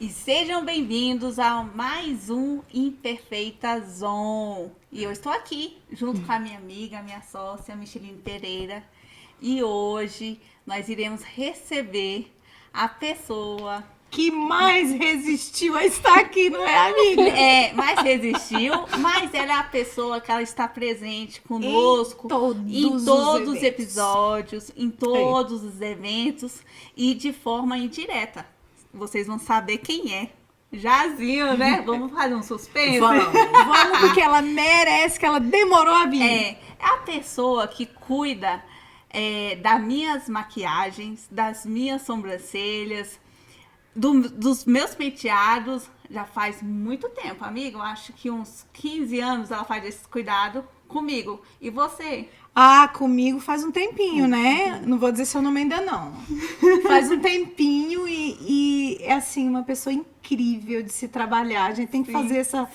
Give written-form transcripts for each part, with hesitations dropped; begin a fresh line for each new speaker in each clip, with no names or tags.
E sejam bem-vindos a mais um Imperfeita Zone. E eu estou aqui junto com a minha amiga, minha sócia, Micheline Pereira. E hoje nós iremos receber a pessoa
que mais resistiu a estar aqui, não é, amiga?
mais resistiu, mas ela é a pessoa que ela está presente conosco em todos os episódios, em todos os eventos e de forma indireta. Vocês vão saber quem é. Jazinho, né? Vamos fazer um suspense?
Vamos, porque ela merece, que ela demorou a vir.
É a pessoa que cuida das minhas maquiagens, das minhas sobrancelhas, dos meus penteados. Já faz muito tempo, amiga. Eu acho que uns 15 anos ela faz esse cuidado comigo. E você?
Ah, comigo faz um tempinho, né? Não vou dizer seu nome ainda não. Faz um tempinho e é assim, uma pessoa incrível de se trabalhar. A gente tem que fazer essa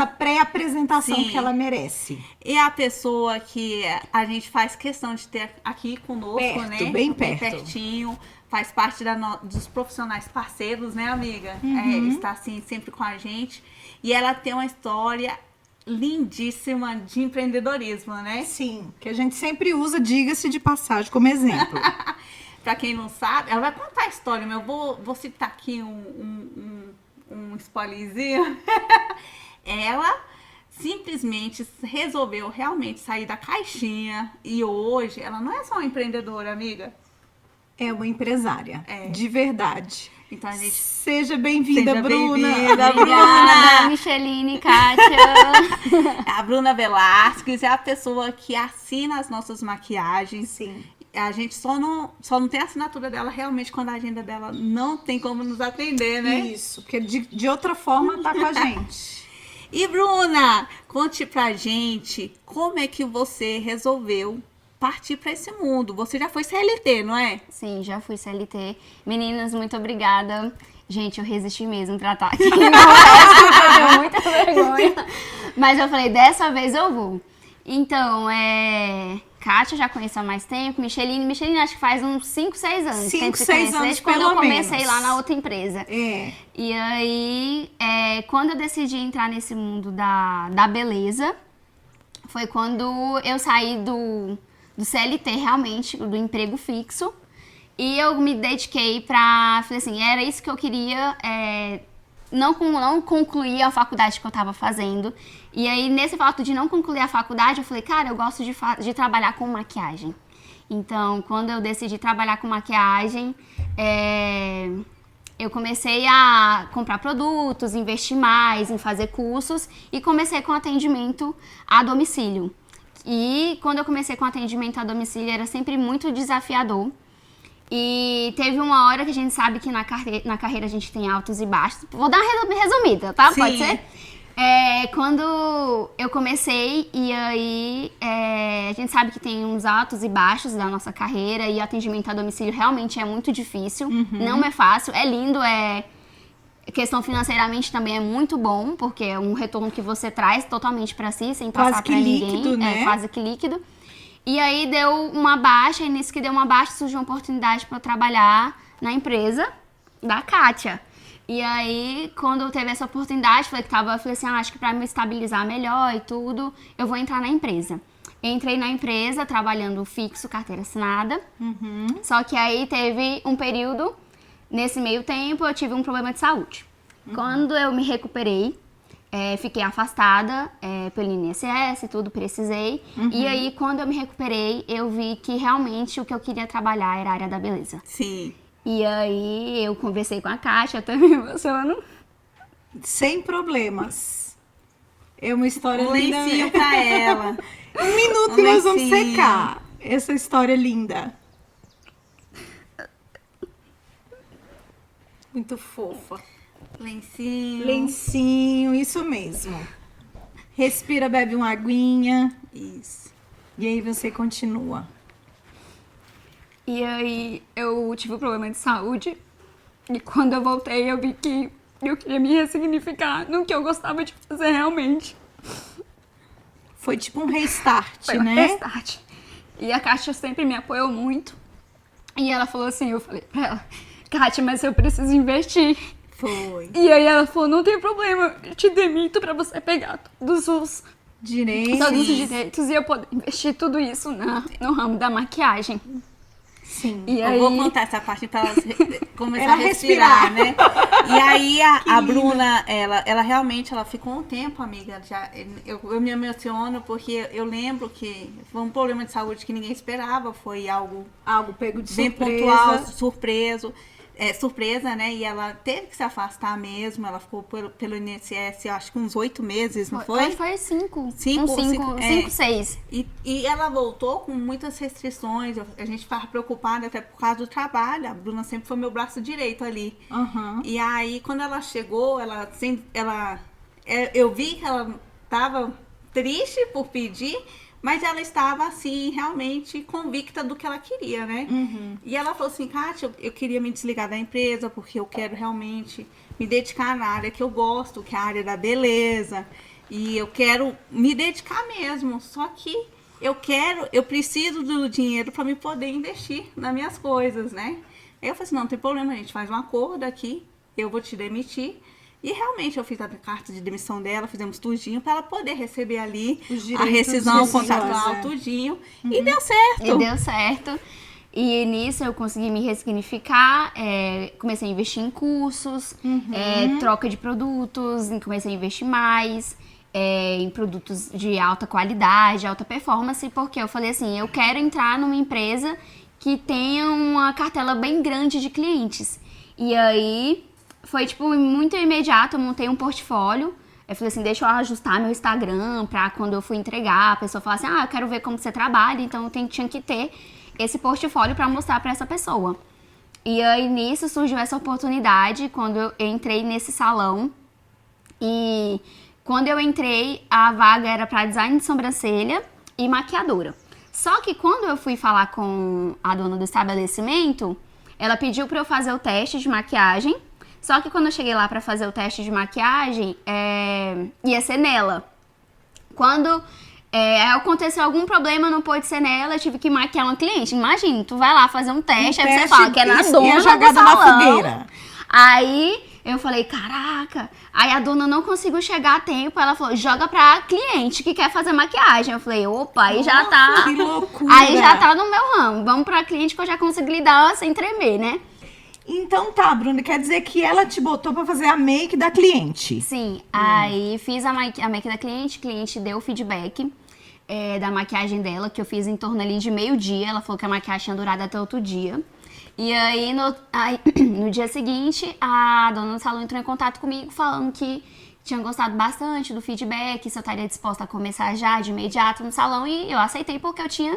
pré-apresentação que ela merece.
E a pessoa que a gente faz questão de ter aqui conosco,
perto,
né?
Bem perto.
Pertinho. Faz parte dos profissionais parceiros, né, amiga? Está assim sempre com a gente. E ela tem uma história lindíssima de empreendedorismo, né?
Sim, que a gente sempre usa, diga-se de passagem, como exemplo.
Pra quem não sabe, ela vai contar a história, mas eu vou citar aqui um spoilerzinho. Ela simplesmente resolveu realmente sair da caixinha e hoje ela não é só uma empreendedora, amiga.
É uma empresária, de verdade.
Então a gente...
Seja bem-vinda, Bruna.
Obrigada, Micheline, Kátia.
A Bruna Velasquez é a pessoa que assina as nossas maquiagens.
Sim.
A gente só não tem a assinatura dela realmente quando a agenda dela não tem como nos atender, né?
Isso, porque de outra forma tá com a gente.
E Bruna, conte pra gente como é que você resolveu partir para esse mundo. Você já foi CLT, não é?
Sim, já fui CLT. Meninas, muito obrigada. Gente, eu resisti mesmo pra estar aqui. Eu tenho muita vergonha. Mas eu falei, dessa vez eu vou. Então, Kátia, já conheço há mais tempo. Micheline acho que faz uns 5, 6 anos.
5, 6 anos,
quando
pelo
eu comecei
menos.
lá na outra empresa. E aí, quando eu decidi entrar nesse mundo da beleza, foi quando eu saí do CLT, realmente, do emprego fixo. E eu me dediquei falei assim, era isso que eu queria, não concluir a faculdade que eu tava fazendo. E aí, nesse fato de não concluir a faculdade, eu falei, cara, eu gosto de trabalhar com maquiagem. Então, quando eu decidi trabalhar com maquiagem, eu comecei a comprar produtos, investir mais em fazer cursos e comecei com atendimento a domicílio. E quando eu comecei com atendimento a domicílio, era sempre muito desafiador. E teve uma hora que a gente sabe que na carreira a gente tem altos e baixos. Vou dar uma resumida, tá?
Sim.
Pode ser? Quando eu comecei, e aí a gente sabe que tem uns altos e baixos da nossa carreira. E atendimento a domicílio realmente é muito difícil. Não é fácil, é lindo, questão financeiramente também é muito bom, porque é um retorno que você traz totalmente pra si, sem passar pra ninguém.
Líquido, né?
Quase que líquido. E aí deu uma baixa, e nisso que deu uma baixa surgiu uma oportunidade pra eu trabalhar na empresa da Kátia. E aí, quando eu teve essa oportunidade, falei assim, acho que pra me estabilizar melhor e tudo, eu vou entrar na empresa. Entrei na empresa, trabalhando fixo, carteira assinada. Só que aí teve um período. Nesse meio tempo, eu tive um problema de saúde. Quando eu me recuperei, fiquei afastada pelo INSS, tudo, precisei. E aí, quando eu me recuperei, eu vi que realmente o que eu queria trabalhar era a área da beleza.
Sim.
E aí, eu conversei com a Kátia, eu tô me emocionando.
Sem problemas. É uma história
Um
linda.
lencinho pra ela.
Um minuto e nós vamos secar essa história linda. Muito fofa.
Lencinho.
Lencinho, isso mesmo. Respira, bebe uma aguinha.
Isso.
E aí você continua.
E aí, eu tive um problema de saúde. E quando eu voltei, eu vi que eu queria me ressignificar no que eu gostava de fazer realmente.
Foi tipo um restart,
Foi um
né?
restart. E a Kátia sempre me apoiou muito. E ela falou assim, eu falei pra ela, Kátia, mas eu preciso investir.
Foi.
E aí ela falou, não tem problema, eu te demito pra você pegar todos os direitos e eu poder investir tudo isso no ramo da maquiagem.
Sim.
E
eu
aí...
vou contar essa parte pra ela começar a respirar, né? E aí a Bruna, ela realmente ficou um tempo, amiga. Eu me emociono porque eu lembro que foi um problema de saúde que ninguém esperava. Foi algo
pego de
bem
surpresa.
pontual, surpresa, né? E ela teve que se afastar mesmo. Ela ficou pelo INSS, eu acho que uns 8 meses, não foi?
Foi 5. 6.
E ela voltou com muitas restrições. A gente ficava preocupada até por causa do trabalho. A Bruna sempre foi meu braço direito ali.
Uhum.
E aí, quando ela chegou, eu vi que ela estava triste por pedir, mas ela estava, assim, realmente convicta do que ela queria, né?
Uhum.
E ela falou assim, Kátia, eu queria me desligar da empresa porque eu quero realmente me dedicar na área que eu gosto, que é a área da beleza. E eu quero me dedicar mesmo. Só que eu preciso do dinheiro para me poder investir nas minhas coisas, né? Aí eu falei assim, não tem problema, a gente faz um acordo aqui, eu vou te demitir. E realmente eu fiz a carta de demissão dela, fizemos tudinho para ela poder receber ali a rescisão contratual, tudinho. Uhum. E deu certo.
E nisso eu consegui me ressignificar, comecei a investir em cursos, troca de produtos, comecei a investir mais em produtos de alta qualidade, alta performance, porque eu falei assim, eu quero entrar numa empresa que tenha uma cartela bem grande de clientes. E aí... foi, tipo, muito imediato, eu montei um portfólio. Eu falei assim, deixa eu ajustar meu Instagram pra quando eu fui entregar, a pessoa falar assim, eu quero ver como você trabalha, então eu tinha que ter esse portfólio pra mostrar pra essa pessoa. E aí, nisso, surgiu essa oportunidade, quando eu entrei nesse salão. E quando eu entrei, a vaga era pra design de sobrancelha e maquiadora. Só que quando eu fui falar com a dona do estabelecimento, ela pediu pra eu fazer o teste de maquiagem. Só que quando eu cheguei lá pra fazer o teste de maquiagem, ia ser nela. Quando aconteceu algum problema, não pôde ser nela, eu tive que maquiar uma cliente. Imagina, tu vai lá fazer um teste, aí você fala que é na dona do salão. Na fogueira. Aí eu falei, caraca. Aí a dona não conseguiu chegar a tempo, ela falou, joga pra cliente que quer fazer maquiagem. Eu falei, opa, aí já tá...
que loucura.
Aí já tá no meu ramo. Vamos pra cliente que eu já consigo lidar sem tremer, né?
Então tá, Bruna, quer dizer que ela te botou pra fazer a make da cliente.
Sim, aí fiz a make da cliente, o cliente deu o feedback da maquiagem dela, que eu fiz em torno ali de meio-dia, ela falou que a maquiagem tinha durado até outro dia. E aí, no dia seguinte, a dona do salão entrou em contato comigo, falando que tinha gostado bastante do feedback, se eu estaria disposta a começar já, de imediato, no salão, e eu aceitei porque eu tinha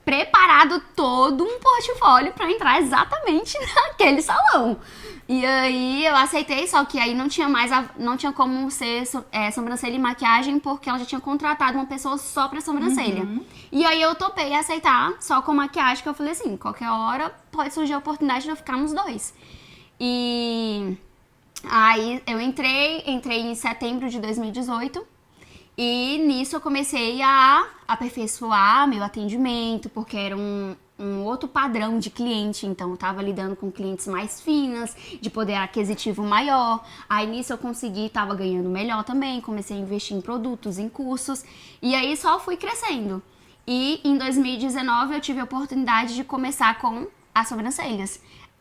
preparado todo um portfólio para entrar exatamente naquele salão. E aí eu aceitei, só que aí não tinha como ser sobrancelha e maquiagem, porque ela já tinha contratado uma pessoa só pra sobrancelha. Uhum. E aí eu topei aceitar só com maquiagem, que eu falei assim, qualquer hora pode surgir a oportunidade de eu ficar nos dois. E aí eu entrei em setembro de 2018. E nisso eu comecei a aperfeiçoar meu atendimento, porque era um outro padrão de cliente, então eu tava lidando com clientes mais finas, de poder aquisitivo maior. Aí nisso eu consegui, tava ganhando melhor também, comecei a investir em produtos, em cursos, e aí só fui crescendo. E em 2019 eu tive a oportunidade de começar com as sobrancelhas.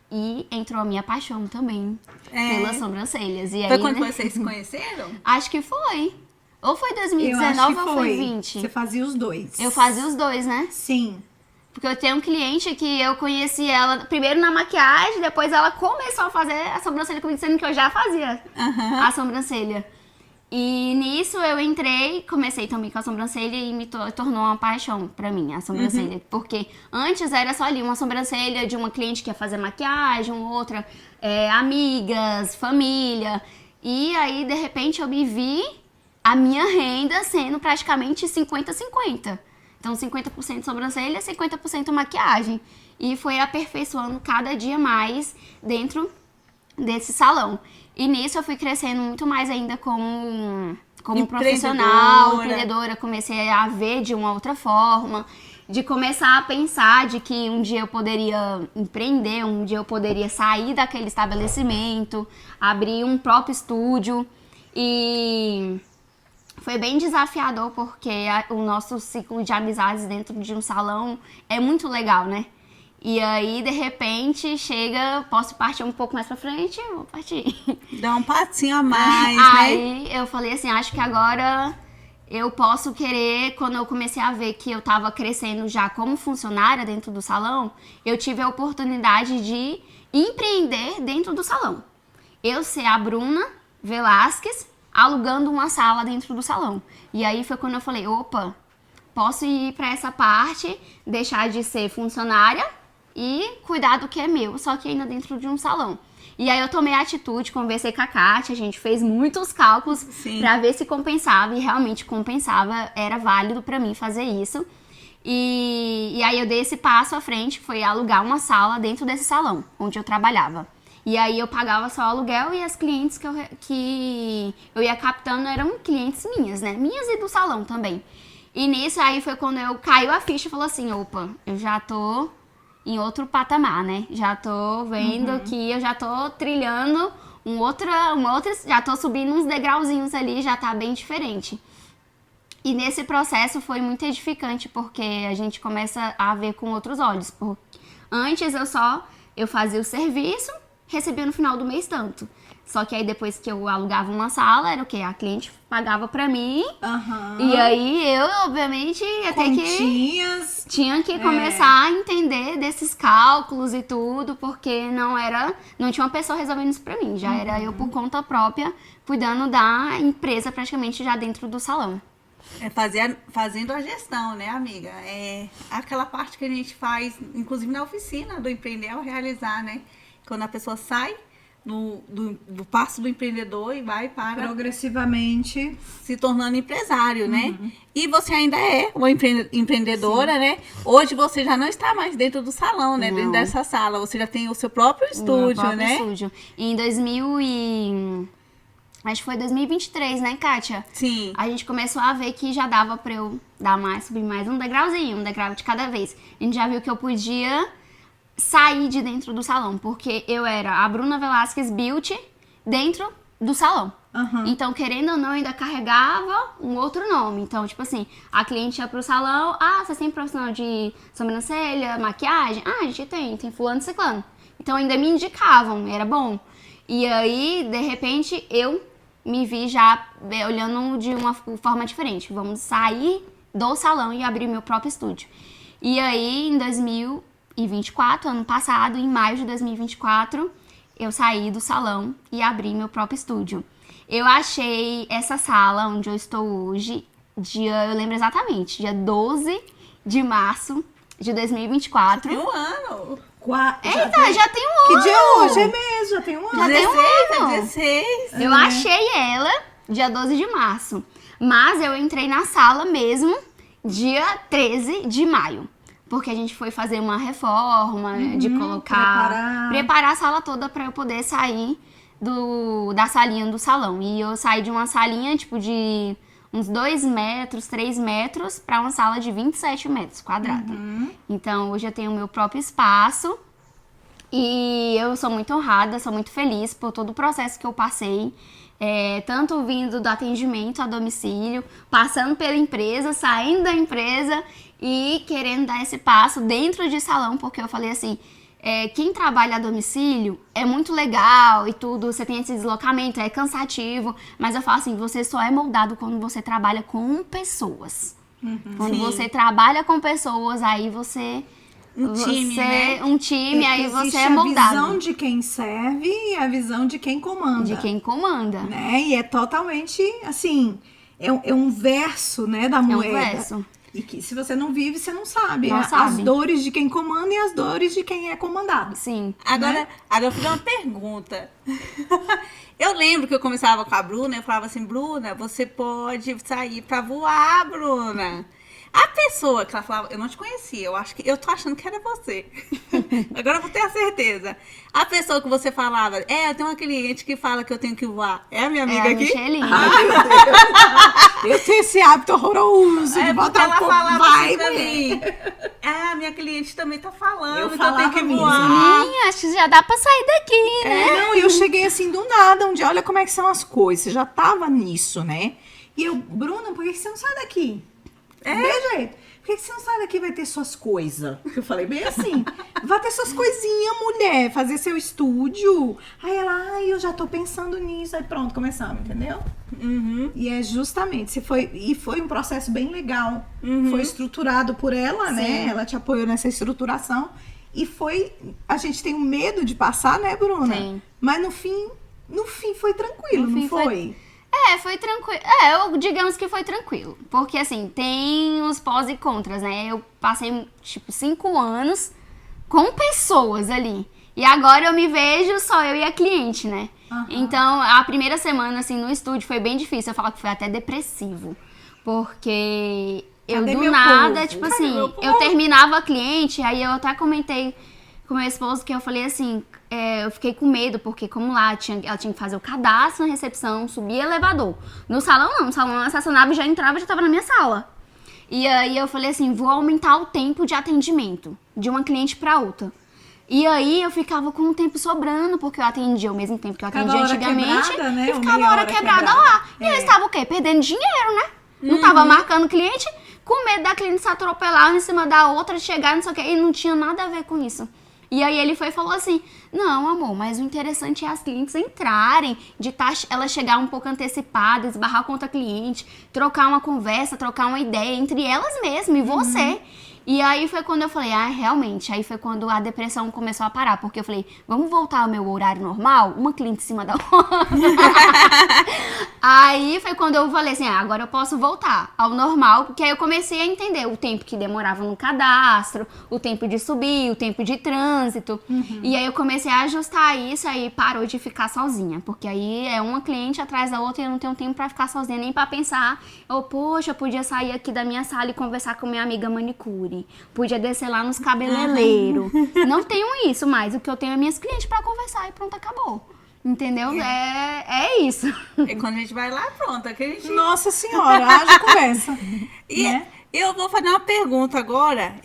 E entrou a minha paixão também pelas sobrancelhas. E
foi
aí,
quando vocês se conheceram?
Acho que foi. Ou foi 2019 ou foi 20?
Você fazia os dois.
Eu fazia os dois, né?
Sim.
Porque eu tenho um cliente que eu conheci ela primeiro na maquiagem, depois ela começou a fazer a sobrancelha comigo, sendo que eu já fazia a sobrancelha. E nisso eu entrei, comecei também com a sobrancelha e me tornou uma paixão pra mim, a sobrancelha. Porque antes era só ali uma sobrancelha de uma cliente que ia fazer maquiagem, outra, amigas, família. E aí, de repente, eu me vi a minha renda sendo praticamente 50-50. Então, 50% sobrancelha, 50% maquiagem. E foi aperfeiçoando cada dia mais dentro desse salão. E nisso eu fui crescendo muito mais ainda como profissional, empreendedora. Comecei a ver de uma outra forma. de começar a pensar de que um dia eu poderia empreender, um dia eu poderia sair daquele estabelecimento, abrir um próprio estúdio. E foi bem desafiador porque o nosso ciclo de amizades dentro de um salão é muito legal, né? E aí, de repente, chega, posso partir um pouco mais pra frente? Eu vou partir.
Dá um passinho a mais, né?
Aí eu falei assim, acho que agora eu posso querer, quando eu comecei a ver que eu tava crescendo já como funcionária dentro do salão, eu tive a oportunidade de empreender dentro do salão. Eu ser a Bruna Velasquez alugando uma sala dentro do salão. E aí foi quando eu falei, opa, posso ir pra essa parte, deixar de ser funcionária e cuidar do que é meu, só que ainda dentro de um salão. E aí eu tomei a atitude, conversei com a Kátia, a gente fez muitos cálculos pra ver se compensava e realmente compensava, era válido pra mim fazer isso. E aí eu dei esse passo à frente, que foi alugar uma sala dentro desse salão, onde eu trabalhava. E aí eu pagava só o aluguel e as clientes que eu ia captando eram clientes minhas, né? Minhas e do salão também. E nisso aí foi quando eu caiu a ficha e falou assim, opa, eu já tô em outro patamar, né? Já tô vendo que eu já tô trilhando uma outra, já tô subindo uns degrauzinhos ali, já tá bem diferente. E nesse processo foi muito edificante, porque a gente começa a ver com outros olhos. Antes eu fazia o serviço, recebia no final do mês tanto. Só que aí depois que eu alugava uma sala, era o quê? A cliente pagava pra mim. E aí eu, obviamente, ia ter que... Tinha que começar a entender desses cálculos e tudo, porque não tinha uma pessoa resolvendo isso pra mim. Já era eu por conta própria, cuidando da empresa praticamente já dentro do salão.
Fazendo a gestão, né, amiga? É aquela parte que a gente faz, inclusive na oficina do empreender ao realizar, né? Quando a pessoa sai do passo do empreendedor e vai para... Progressivamente se tornando empresário, né? E você ainda é uma empreendedora, né? Hoje você já não está mais dentro do salão, né? Não. Dentro dessa sala. Você já tem o seu próprio estúdio, né? Estúdio.
E acho que foi 2023, né, Kátia?
Sim.
A gente começou a ver que já dava pra eu subir mais um degrauzinho, um degrau de cada vez. A gente já viu que eu podia sair de dentro do salão, porque eu era a Bruna Velasquez Beauty dentro do salão. Então, querendo ou não, ainda carregava um outro nome. Então, tipo assim, a cliente ia pro salão, você tem profissional de sobrancelha, maquiagem? A gente tem fulano e ciclano. Então, ainda me indicavam, era bom. E aí, de repente, eu me vi já olhando de uma forma diferente. Vamos sair do salão e abrir meu próprio estúdio. E aí, em 2024, ano passado, em maio de 2024, eu saí do salão e abri meu próprio estúdio. Eu achei essa sala onde eu estou hoje, eu lembro exatamente, dia 12 de março de 2024.
Um ano!
Já tem um ano!
Que dia é hoje? É mesmo, já tem um ano.
Já tem um ano!
16.
Eu achei ela dia 12 de março, mas eu entrei na sala mesmo dia 13 de maio. Porque a gente foi fazer uma reforma, de preparar a sala toda pra eu poder sair da salinha do salão. E eu saí de uma salinha, tipo, de uns 2 metros, 3 metros, pra uma sala de 27 metros quadrados. Então, hoje eu tenho o meu próprio espaço. E eu sou muito honrada, sou muito feliz por todo o processo que eu passei. Tanto vindo do atendimento a domicílio, passando pela empresa, saindo da empresa e querendo dar esse passo dentro de salão, porque eu falei assim, quem trabalha a domicílio é muito legal e tudo, você tem esse deslocamento, é cansativo, mas eu falo assim, você só é moldado quando você trabalha com pessoas. Quando você trabalha com pessoas, aí você... Um time, aí você é moldado.
A visão de quem serve e a visão de quem comanda.
De quem comanda.
Né? E é totalmente, assim, é um verso, né, da moeda.
É um verso.
E que se você não vive, você não sabe. As dores de quem comanda e as dores de quem é comandado.
Sim.
Agora eu fiz uma pergunta. Eu lembro que eu começava com a Bruna, eu falava assim, Bruna, você pode sair pra voar, Bruna. A pessoa que ela falava, eu não te conhecia, eu tô achando que era você. Agora eu vou ter a certeza. A pessoa que você falava, eu tenho uma cliente que fala que eu tenho que voar. É a minha amiga
a
aqui?
Micheline.
Eu tenho esse hábito horroroso de
Porque
botar
ela
um pouco.
falava
Vai,
assim pra
mulher.
mim. A minha cliente também tá falando
Eu
que eu tenho
falava
que
mesmo.
voar.
Acho que já dá pra sair daqui, né?
Não, e eu cheguei assim do nada, um dia, olha como é que são as coisas. Você já tava nisso, né? E eu, Bruna, por que você não sai daqui? De jeito. Por que você não sai daqui e vai ter suas coisas? Eu falei bem assim. Vai ter suas coisinhas, mulher. Fazer seu estúdio. Aí ela, eu já tô pensando nisso. Aí pronto, começamos, entendeu?
Uhum.
E é justamente, foi um processo bem legal. Foi estruturado por ela, né? Ela te apoiou nessa estruturação. E a gente tem um medo de passar, né, Bruna?
Sim.
Mas no fim foi tranquilo,
No fim
não foi?
Foi tranquilo. Digamos que foi tranquilo. Porque, assim, tem os pós e contras, né? Eu passei, 5 anos com pessoas ali. E agora eu me vejo só eu e a cliente, né? Então, a primeira semana, assim, no estúdio foi bem difícil. Eu falo que foi até depressivo. Porque eu,
Cadê
do
meu
nada,
povo?
tipo
Cadê
assim,
meu povo?
eu terminava a cliente, aí eu até comentei com meu esposo que eu falei assim, eu fiquei com medo, porque como lá ela tinha que fazer o cadastro na recepção, subir elevador. No salão não, no salão ela estacionava e já entrava e já tava na minha sala. E aí eu falei assim, vou aumentar o tempo de atendimento de uma cliente pra outra. E aí eu ficava com o tempo sobrando, porque eu atendia ao mesmo tempo que eu atendia antigamente.
Quebrada, né?
E
Ou
ficava
meia
a hora
hora
quebrada lá. E eu estava o quê? Perdendo dinheiro, né? Não tava marcando cliente, com medo da cliente se atropelar uma em cima da outra, chegar, não sei o quê. E não tinha nada a ver com isso. E aí ele foi e falou assim, não, amor, mas o interessante é as clientes entrarem, de ela chegar um pouco antecipada, esbarrar com outra cliente, trocar uma conversa, trocar uma ideia entre elas mesmas e você. E aí foi quando eu falei, realmente, aí foi quando a depressão começou a parar, porque eu falei, vamos voltar ao meu horário normal? Uma cliente em cima da outra. Aí foi quando eu falei assim, agora eu posso voltar ao normal, porque aí eu comecei a entender o tempo que demorava no cadastro, o tempo de subir, o tempo de trânsito. E aí eu comecei a ajustar isso, aí parou de ficar sozinha, porque aí é uma cliente atrás da outra e eu não tenho tempo pra ficar sozinha, nem pra pensar, poxa, eu podia sair aqui da minha sala e conversar com minha amiga manicure. Podia descer lá nos cabeleireiros. Não tenho isso mais. O que eu tenho é minhas clientes pra conversar e pronto, acabou. Entendeu? É isso.
E quando a gente vai lá, pronto.
Nossa senhora, haja conversa.
E
né?
eu vou fazer uma pergunta agora.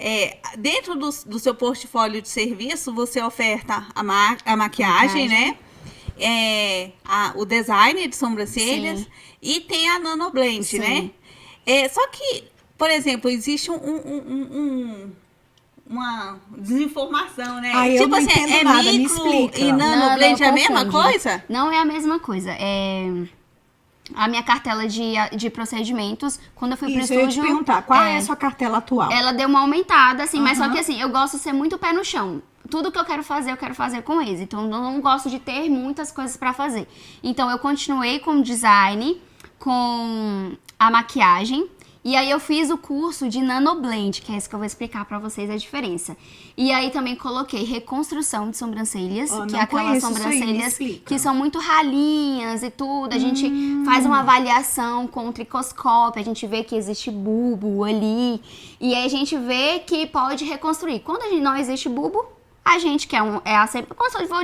Dentro do seu portfólio de serviço, você oferta a maquiagem, né? O design de sobrancelhas.
Sim.
E tem a Nanoblend,
Sim.
né? Só que, por exemplo, existe uma desinformação, né?
Eu não entendo nada, me
micro
explica.
e Nanoblend é a mesma
confunde.
coisa?
Não é a mesma coisa. A minha cartela de procedimentos, quando eu fui pro
Isso, eu ia te
estúdio...
perguntar, qual é a sua cartela atual?
Ela deu uma aumentada, assim, mas só que assim, eu gosto de ser muito pé no chão. Tudo que eu quero fazer com eles. Então, eu não gosto de ter muitas coisas pra fazer. Então, eu continuei com o design, com a maquiagem. E aí, eu fiz o curso de Nanoblend, que é esse que eu vou explicar pra vocês a diferença. E aí, também coloquei reconstrução de sobrancelhas, que é aquelas sobrancelhas que são muito ralinhas e tudo. A gente faz uma avaliação com o tricoscópio, a gente vê que existe bulbo ali. E aí, a gente vê que pode reconstruir. Quando não existe bulbo, a gente quer como se eu vou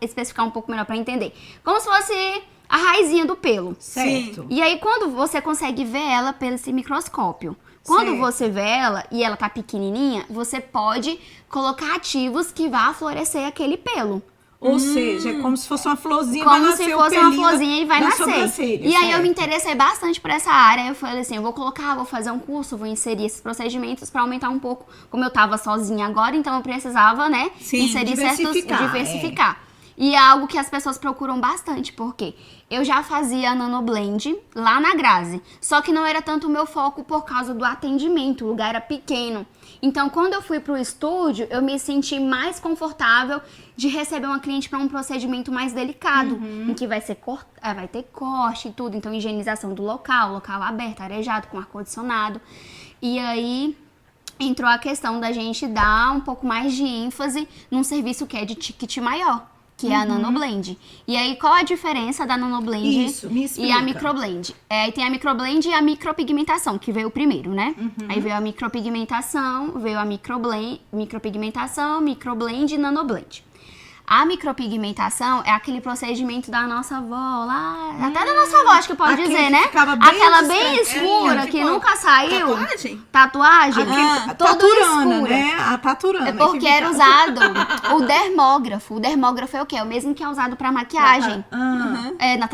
especificar um pouco melhor pra entender. Como se fosse a raizinha do pelo.
Certo.
E aí, quando você consegue ver ela pelo esse microscópio. Quando você vê ela e ela tá pequenininha, você pode colocar ativos que vá florescer aquele pelo.
Ou seja, é como se fosse uma florzinha,
Como
vai nascer
se
o
fosse uma
pelinho
florzinha e vai
da
nascer.
sobrancelha,
E aí eu me
certo.
interessei bastante por essa área. Eu falei assim, eu vou fazer um curso, vou inserir esses procedimentos pra aumentar um pouco. Como eu tava sozinha agora, então eu precisava, né, inserir diversificar. E é algo que as pessoas procuram bastante, porque eu já fazia Nanoblend lá na Grazi, só que não era tanto o meu foco por causa do atendimento, o lugar era pequeno. Então, quando eu fui pro estúdio, eu me senti mais confortável de receber uma cliente para um procedimento mais delicado, em que vai ter corte e tudo, então higienização do local aberto, arejado, com ar-condicionado. E aí entrou a questão da gente dar um pouco mais de ênfase num serviço que é de ticket maior. que é a Nanoblend. E aí, qual a diferença da Nanoblend
Isso, me explica.
e a Microblend? Aí tem a Microblend e a micropigmentação, que veio primeiro, né? Aí veio a micropigmentação, veio a micropigmentação, Microblend e Nanoblend. A micropigmentação é aquele procedimento da nossa avó lá, até da nossa avó, acho que pode
Aquele
dizer,
que
né?
ficava bem
Aquela bem
distante.
escura,
tipo,
que nunca saiu.
Tatuagem?
Tatuagem?
A
Toda
taturana,
escura.
né? A taturana.
É porque
que
era
fica-
usado o dermógrafo. O dermógrafo é o quê? É o mesmo que é usado pra maquiagem.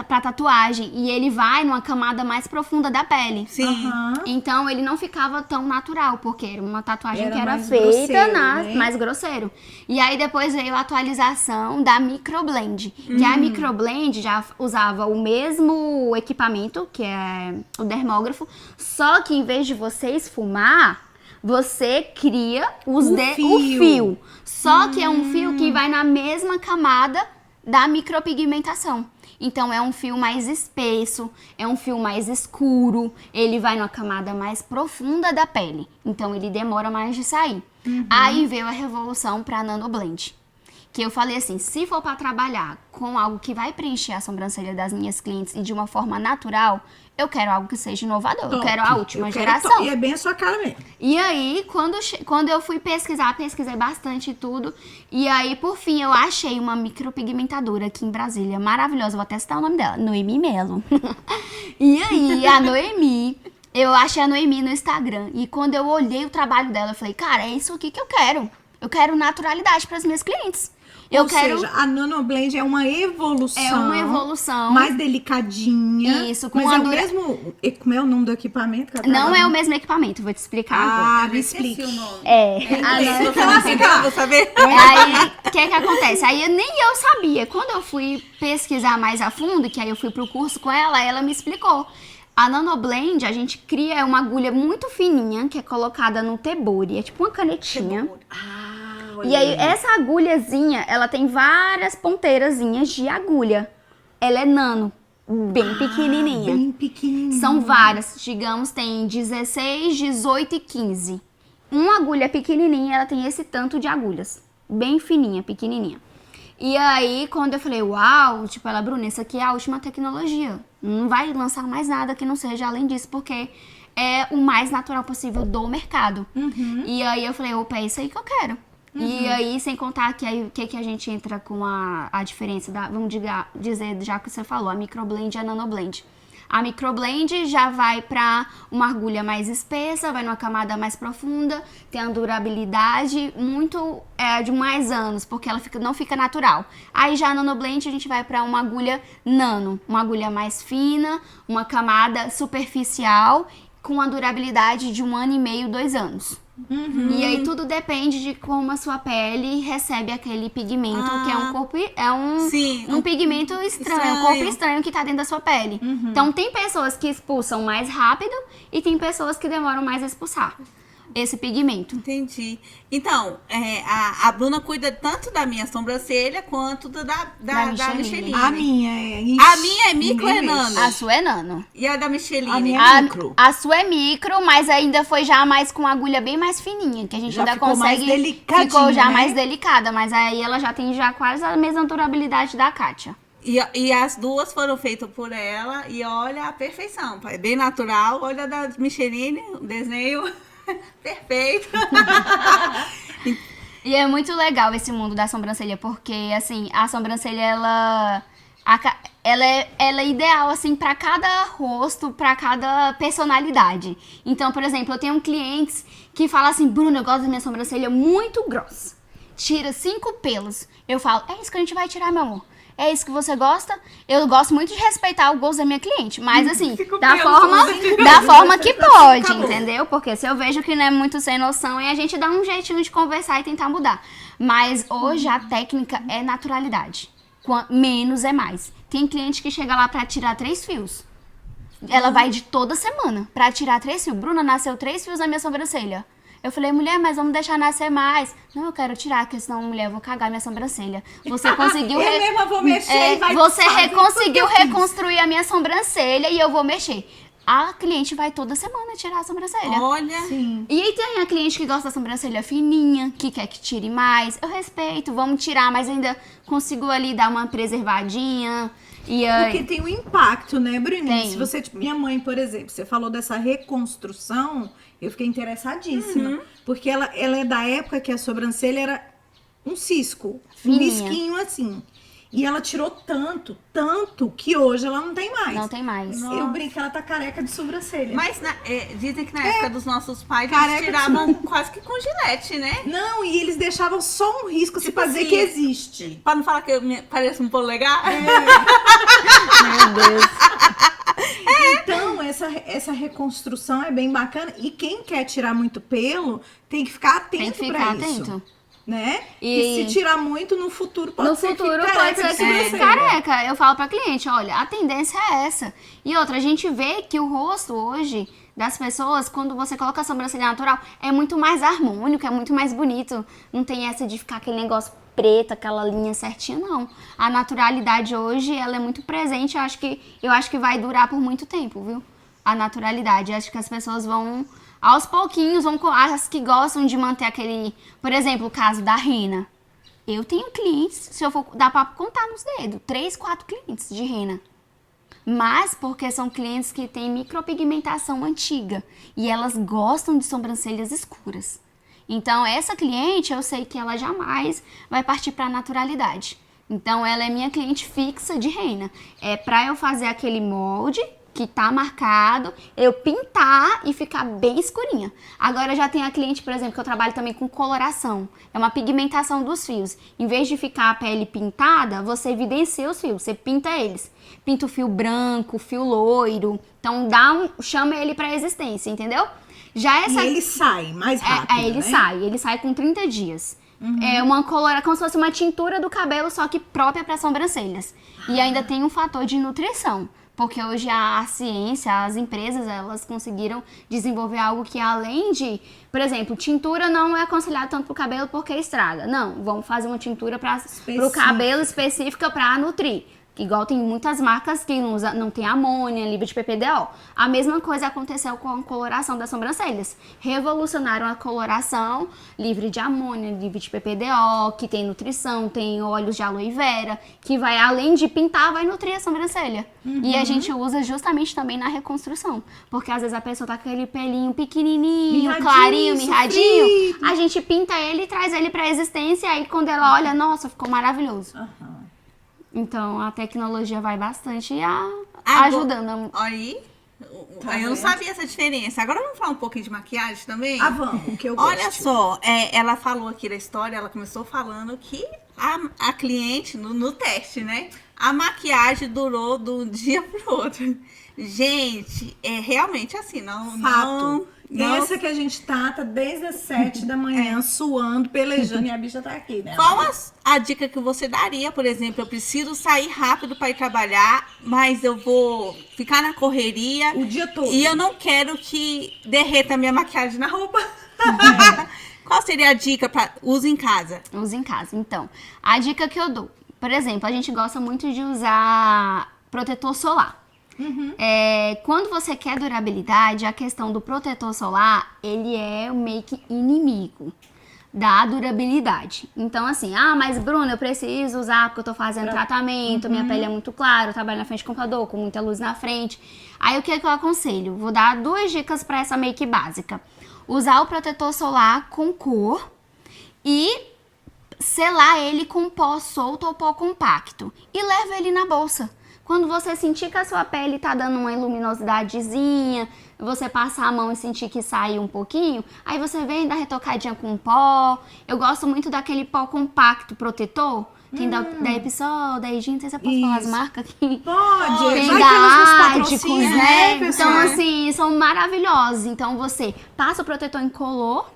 Pra tatuagem. E ele vai numa camada mais profunda da pele.
Sim.
Aham.
Então ele não ficava tão natural, porque era uma tatuagem
Era
que era
mais
feita
grosseiro, né?
mais grosseiro. E aí depois veio a atualização da Microblend. Que a Microblend já usava o mesmo equipamento, que é o dermógrafo, só que em vez de você esfumar, você cria o fio. Só que é um fio que vai na mesma camada da micropigmentação. Então é um fio mais espesso, é um fio mais escuro, ele vai numa camada mais profunda da pele. Então ele demora mais de sair. Aí veio a revolução para a Nanoblend. Que eu falei assim, se for para trabalhar com algo que vai preencher a sobrancelha das minhas clientes e de uma forma natural, eu quero algo que seja inovador. Eu
Top.
quero a última
Eu quero
geração.
top. E é bem a sua cara mesmo.
E aí, quando eu fui pesquisar, pesquisei bastante e tudo. E aí, por fim, eu achei uma micropigmentadora aqui em Brasília, maravilhosa. Vou até citar o nome dela, Noemi Melo. E aí, a Noemi, eu achei a Noemi no Instagram. E quando eu olhei o trabalho dela, eu falei, cara, é isso aqui que eu quero. Eu quero naturalidade para as minhas clientes.
Ou seja, a Nanoblend é uma evolução.
É uma evolução.
Mais delicadinha.
Isso, com
mas
a
é o
dura-
mesmo... Como é o nome do equipamento?
Não é o mesmo equipamento, vou te explicar agora.
Ah, me
Esqueci
explique.
o nome.
É,
Você não entendeu? Vou saber.
Aí, o que acontece? Aí nem eu sabia. Quando eu fui pesquisar mais a fundo, que aí eu fui pro curso com ela, ela me explicou. A Nanoblend, a gente cria uma agulha muito fininha, que é colocada no tebori. É tipo uma canetinha. E aí, essa agulhazinha, ela tem várias ponteirazinhas de agulha. Ela é nano, bem pequenininha.
Bem pequenininha.
São várias, digamos, tem 16, 18 e 15. Uma agulha pequenininha, ela tem esse tanto de agulhas. Bem fininha, pequenininha. E aí, quando eu falei, uau, tipo, ela, Bruna, essa aqui é a última tecnologia. Não vai lançar mais nada que não seja além disso, porque é o mais natural possível do mercado. E aí eu falei, opa, é isso aí que eu quero. E aí, sem contar que aí o que a gente entra com a diferença da, vamos dizer, já que você falou, a Microblend e a Nanoblend. A Microblend já vai para uma agulha mais espessa, vai numa camada mais profunda, tem a durabilidade muito de mais anos, porque ela não fica natural. Aí já a Nanoblend a gente vai para uma agulha nano, uma agulha mais fina, uma camada superficial, com a durabilidade de 1 ano e meio, 2 anos. E aí tudo depende de como a sua pele recebe aquele pigmento, que é um corpo,
Sim,
um pigmento estranho, um corpo estranho que tá dentro da sua pele. Então tem pessoas que expulsam mais rápido e tem pessoas que demoram mais a expulsar esse pigmento.
Entendi. Então, a Bruna cuida tanto da minha sobrancelha quanto da Micheline.
A minha é isso.
A minha é micro
Ninguém
e nano.
mexe.
A sua é nano.
E a da Micheline?
A minha é micro.
A sua é micro, mas ainda foi já mais com agulha bem mais fininha, que a gente
Já
ainda
ficou mais
consegue.
delicadinho,
Ficou já
né?
mais delicada, mas aí ela já tem já quase a mesma durabilidade da Kátia.
E as duas foram feitas por ela e olha a perfeição. É bem natural. Olha a da Micheline, o desenho perfeito.
E é muito legal esse mundo da sobrancelha, porque, assim, a sobrancelha, ela é ideal, assim, pra cada rosto, pra cada personalidade. Então, por exemplo, eu tenho clientes que falam assim, Bruna, eu gosto da minha sobrancelha muito grossa. Tira 5 pelos. Eu falo, é isso que a gente vai tirar, meu amor. É isso que você gosta? Eu gosto muito de respeitar o gosto da minha cliente, mas assim, da forma que pode, entendeu? Porque se eu vejo que não é muito sem noção, a gente dá um jeitinho de conversar e tentar mudar. Mas hoje a técnica é naturalidade. Menos é mais. Tem cliente que chega lá pra tirar 3 fios. Ela vai de toda semana pra tirar 3 fios. Bruna, nasceu 3 fios na minha sobrancelha. Eu falei, mulher, mas vamos deixar nascer mais. Não, eu quero tirar, porque senão, mulher, eu vou cagar minha sobrancelha. Você conseguiu...
Eu mesma vou mexer e vai
Você
fazer
conseguiu
tudo que eu fiz.
reconstruir a minha sobrancelha e eu vou mexer. a cliente vai toda semana tirar a sobrancelha.
Olha.
Sim.
E aí tem a cliente que gosta da sobrancelha fininha, que quer que tire mais. Eu respeito, vamos tirar, mas ainda consigo ali dar uma preservadinha. E aí...
Porque tem um impacto, né, Bruninha?
Tem.
Se você, tipo, minha mãe, por exemplo, você falou dessa reconstrução, eu fiquei interessadíssima. Porque ela é da época que a sobrancelha era um cisco, um
Fininha.
risquinho assim. E ela tirou tanto que hoje ela não tem mais.
Não tem mais.
Eu brinco que ela tá careca de sobrancelha.
Mas dizem que na época dos nossos pais
Careca
eles tiravam quase que com gilete, né?
Não, e eles deixavam só um risco assim,
Tipo
pra dizer
assim,
que existe.
Pra não falar que eu pareço um polegar.
Meu Deus.
Então, essa reconstrução é bem bacana. E quem quer tirar muito pelo, tem que ficar atento
Tem que ficar
pra isso.
atento.
Né?
E-
E se tirar muito, no futuro pode
No
ser
futuro
que
pode ser
de
que fique
sobrancelha.
careca. Eu falo pra cliente, olha, a tendência é essa. E outra, a gente vê que o rosto hoje das pessoas, quando você coloca a sobrancelha natural, é muito mais harmônico, é muito mais bonito. Não tem essa de ficar aquele negócio preto, aquela linha certinha, não. A naturalidade hoje, ela é muito presente. Eu acho que vai durar por muito tempo, viu? A naturalidade. Eu acho que as pessoas vão... Aos pouquinhos, as que gostam de manter aquele... Por exemplo, o caso da rena. Eu tenho clientes, se eu for, dá pra contar nos dedos, 3, 4 clientes de rena. Mas porque são clientes que têm micropigmentação antiga. E elas gostam de sobrancelhas escuras. Então, essa cliente, eu sei que ela jamais vai partir pra naturalidade. Então, ela é minha cliente fixa de rena. É pra eu fazer aquele molde... que tá marcado, eu pintar e ficar bem escurinha. Agora já tem a cliente, por exemplo, que eu trabalho também com coloração. É uma pigmentação dos fios. Em vez de ficar a pele pintada, você evidencia os fios, você pinta eles. Pinta o fio branco, o fio loiro. Então chama ele pra existência, entendeu? Já essa...
E ele sai mais rápido,
ele sai com 30 dias. É uma como se fosse uma tintura do cabelo, só que própria para sobrancelhas. E ainda tem um fator de nutrição. Porque hoje a ciência, as empresas, elas conseguiram desenvolver algo que além de... Por exemplo, tintura não é aconselhado tanto pro cabelo porque estraga. Não, vamos fazer uma tintura pro cabelo específica para nutrir. Igual tem muitas marcas que não tem amônia, livre de PPDO. A mesma coisa aconteceu com a coloração das sobrancelhas. Revolucionaram a coloração livre de amônia, livre de PPDO, que tem nutrição, tem óleos de aloe vera, que vai, além de pintar, vai nutrir a sobrancelha. E a gente usa justamente também na reconstrução. Porque às vezes a pessoa tá com aquele pelinho pequenininho,
Mirradinho,
clarinho, mirradinho.
sofrido.
A gente pinta ele e traz ele pra existência. E aí quando ela olha, nossa, ficou maravilhoso. Então, a tecnologia vai bastante ajudando.
Aí,
Tá
eu não
vendo?
sabia essa diferença. Agora vamos falar um pouquinho de maquiagem também?
Vamos, que eu gosto.
Olha só, ela falou aqui da história, ela começou falando que a cliente, no teste, né? A maquiagem durou de um dia pro outro. Gente, é realmente assim, não...
Fato.
Não,
Essa que a gente tá desde as 7 da manhã, suando, pelejando, e a bicha tá aqui, né?
Qual a dica que você daria, por exemplo? Eu preciso sair rápido para ir trabalhar, mas eu vou ficar na correria.
O dia todo.
E eu não quero que derreta a minha maquiagem na roupa. Qual seria a dica para uso em casa?
Usa em casa. Então, a dica que eu dou. Por exemplo, a gente gosta muito de usar protetor solar. Quando você quer durabilidade, a questão do protetor solar, ele é meio que inimigo da durabilidade. Então, assim, mas Bruna, eu preciso usar porque eu tô fazendo tratamento, minha pele é muito clara, eu trabalho na frente do computador, com muita luz na frente. Aí, o que eu aconselho? Vou dar 2 dicas para essa make básica. Usar o protetor solar com cor e selar ele com pó solto ou pó compacto. E leva ele na bolsa. Quando você sentir que a sua pele tá dando uma luminosidadezinha, você passar a mão e sentir que sai um pouquinho, aí você vem dar retocadinha com pó. Eu gosto muito daquele pó compacto protetor. Tem da Episol, da Egin, não sei se eu posso falar as marcas aqui.
Pode,
Tem
vai que
da
elas nos
Ádicos,
patrocinam,
né?
pessoal?
Então, assim, são maravilhosos. Então, você passa o protetor incolor,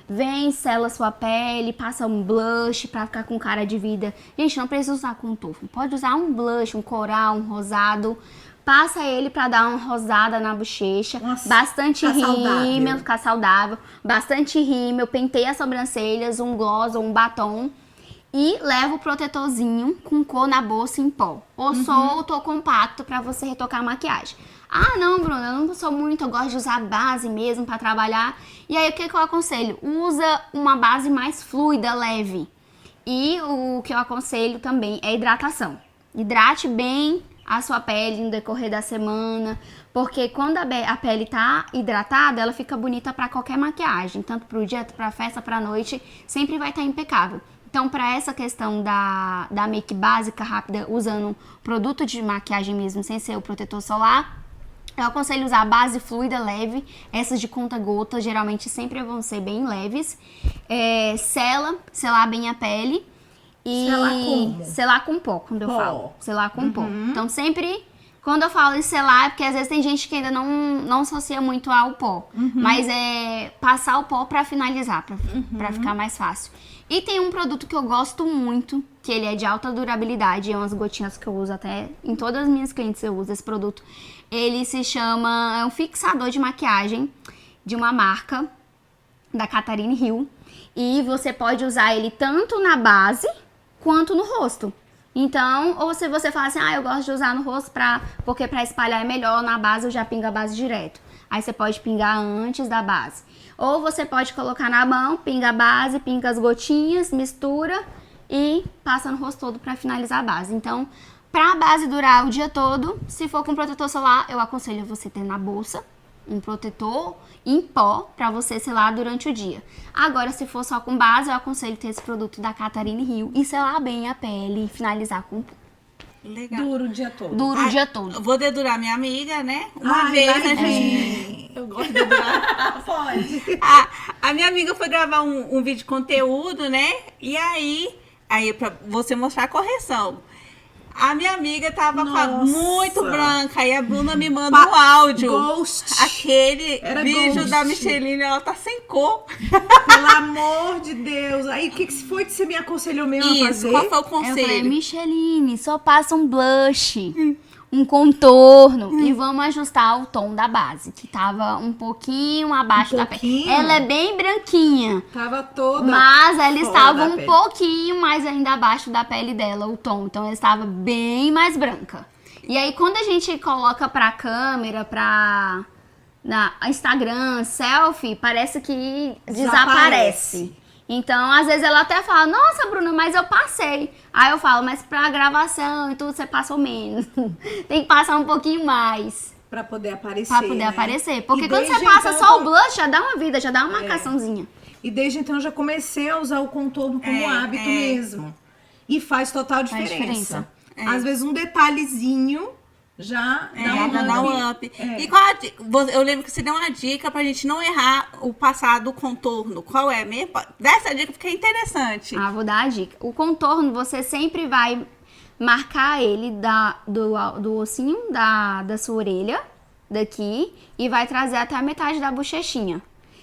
vem, sela sua pele, passa um blush pra ficar com cara de vida. Gente, não precisa usar contorno. Pode usar um blush, um coral, um rosado. Passa ele pra dar uma rosada na bochecha.
Nossa,
bastante
ficar saudável.
rímel, ficar saudável. Bastante rímel, penteia as sobrancelhas, um gloss ou um batom. E leva o protetorzinho com cor na bolsa em pó. Ou solto ou compacto pra você retocar a maquiagem. Ah, não, Bruna, eu não sou muito, eu gosto de usar base mesmo pra trabalhar. E aí, o que eu aconselho? Usa uma base mais fluida, leve. E o que eu aconselho também é hidratação. Hidrate bem a sua pele no decorrer da semana, porque quando a pele tá hidratada, ela fica bonita pra qualquer maquiagem, tanto pro dia, pra festa, pra noite, sempre vai estar impecável. Então, para essa questão da make básica, rápida, usando produto de maquiagem mesmo, sem ser o protetor solar, eu aconselho usar a base fluida, leve. Essas de conta-gota, geralmente sempre vão ser bem leves. Selar bem a pele. E
selar como?
Selar com pó, quando eu falo. Selar com pó. Então, sempre... Quando eu falo em selar, é porque às vezes tem gente que ainda não associa muito ao pó. Mas é passar o pó pra finalizar, pra ficar mais fácil. E tem um produto que eu gosto muito, que ele é de alta durabilidade. É umas gotinhas que eu uso até... Em todas as minhas clientes eu uso esse produto. Ele se chama... É um fixador de maquiagem de uma marca, da Catarine Hill. E você pode usar ele tanto na base quanto no rosto. Então, ou se você fala assim, eu gosto de usar no rosto porque pra espalhar é melhor, na base eu já pingo a base direto. Aí você pode pingar antes da base. Ou você pode colocar na mão, pinga a base, pinga as gotinhas, mistura e passa no rosto todo pra finalizar a base. Então, pra base durar o dia todo, se for com protetor solar, eu aconselho você ter na bolsa um protetor em pó pra você selar durante o dia. Agora, se for só com base, eu aconselho ter esse produto da Catarine Hill e selar bem a pele e finalizar com pó.
Legal.
Dura o dia todo.
Dura o dia todo.
Vou dedurar minha amiga, né? Uma vez a gente...
Eu gosto de dedurar. Pode.
A minha amiga foi gravar um vídeo de conteúdo, né? E aí pra você mostrar a correção. A minha amiga tava muito branca. Aí a Bruna me manda um áudio.
Ghost.
Aquele
Era
vídeo
Ghost.
da Micheline, ela tá sem cor.
Pelo amor de Deus. Aí, o que foi que você me aconselhou mesmo a fazer?
Qual foi o
Eu falei,
conselho?
Micheline, só passa um blush, um contorno e vamos ajustar o tom da base, que tava um pouquinho abaixo da pele.
pouquinho?
Ela é bem branquinha,
Tava toda
mas ela
fora
estava
da
um
pele.
pouquinho mais ainda abaixo da pele dela, o tom. Então ela estava bem mais branca. E aí quando a gente coloca pra câmera, na Instagram, selfie, parece que desaparece. Então, às vezes ela até fala, nossa, Bruna, mas eu passei. Aí eu falo, mas pra gravação e tudo, você passou menos. Tem que passar um pouquinho mais.
Pra poder aparecer.
Pra poder
né?
aparecer. Porque
E
quando você
desde
passa
então,
só o blush, já dá uma vida, já dá uma marcaçãozinha.
E desde então eu já comecei a usar o contorno como hábito mesmo. E faz total diferença.
diferença.
Às vezes um detalhezinho já
Dá um up. E qual a dica? Eu lembro que você deu uma dica pra gente não errar o passar do contorno. Qual é mesmo? Dá essa dica porque é interessante.
Vou dar a dica. O contorno, você sempre vai marcar ele do ossinho da sua orelha, daqui, e vai trazer até a metade da bochechinha.